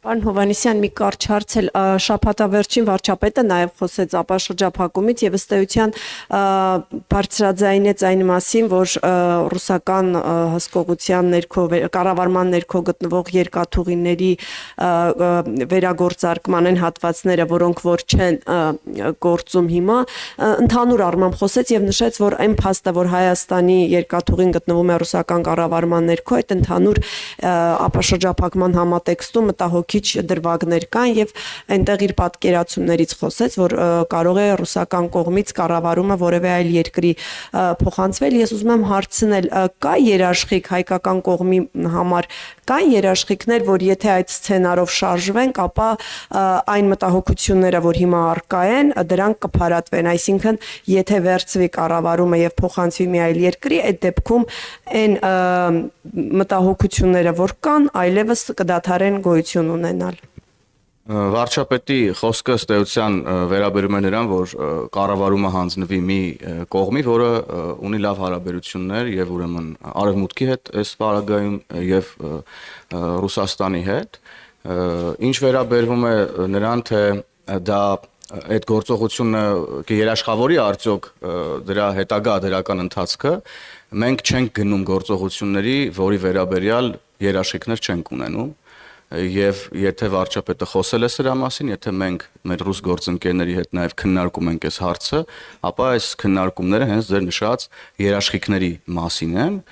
Պարոն Հովհաննիսյան, մի կարճ հարց էլ շաբաթավերջին վարչապետը նաև խոսեց ապաշրջափակումից եւ ըստ էության բարձրաձայնեց այն մասին, որ ռուսական հսկողության ներքո կառավարման ներքո գտնվող երկաթուղիների վերագործարկման այն հատվածները, որոնք որ չեն գործում հիմա, ընդհանուր առմամբ խոսեց եւ նշեց, որ այն փաստը, որ Հայաստանի երկաթուղին գտնվում է ռուսական կառավարման ներքո, այդ ընդհանուր ապաշրջափակման համատեքստում մտահոգիչ դրվագներ կան եւ այնտեղ իր պատկերացումներից խոսեց, որ կարող է ռուսական կողմից կառավարումը որևէ այլ երկրի փոխանցվել։ Ես ուզում եմ հարցնել, կա երաշխիք հայկական կողմի համար, կան երաշխիքներ, որ եթե այդ սցենարով շարժվենք, ապա այն մտահոգությունները, որ հիմա առկա են, դրանք կփարատվեն, այսինքն եթե վերցվի կառավարումը եւ փոխանցվի մի այլ երկրի, այդ դեպքում այն մտահոգությունները, որ կան, այլևս կդադարեն գոյություն ունենալ։ Վարչապետի խոսքը ըստ էության վերաբերում է նրան, որ կառավարումը հանձնվի մի կողմի, որը ունի լավ հարաբերություններ եւ ուրեմն Արևմուտքի հետ այս պարագայում եւ Ռուսաստանի հետ, ինչ վերաբերվում է նրան, թե դա այդ գործողությունը կերաշխավորի արդյոք դրա հետագա դրական ընթացքը, մենք չենք գնում գործողությունների, որի վերաբերյալ երաշխիքներ չենք ունենում եւ եթե վարչապետը խոսել է սրա մասին, եթե մենք մեր ռուս գործընկերների հետ նաեւ քննարկում ենք այս հարցը, ապա այս քննարկումները հենց ձեր նշած երաշխիքների մասին են,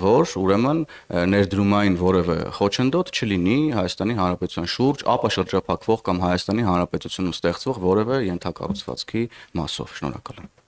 որ ուրեմն ներդրումային որևէ խոչընդոտ չլինի Հայաստանի Հանրապետության շուրջ ապաշրջափակվող կամ Հայաստանի Հանրապետությունում ստեղծվող որևէ ենթակառուցվածքի մասով։ Շնորհակալ եմ։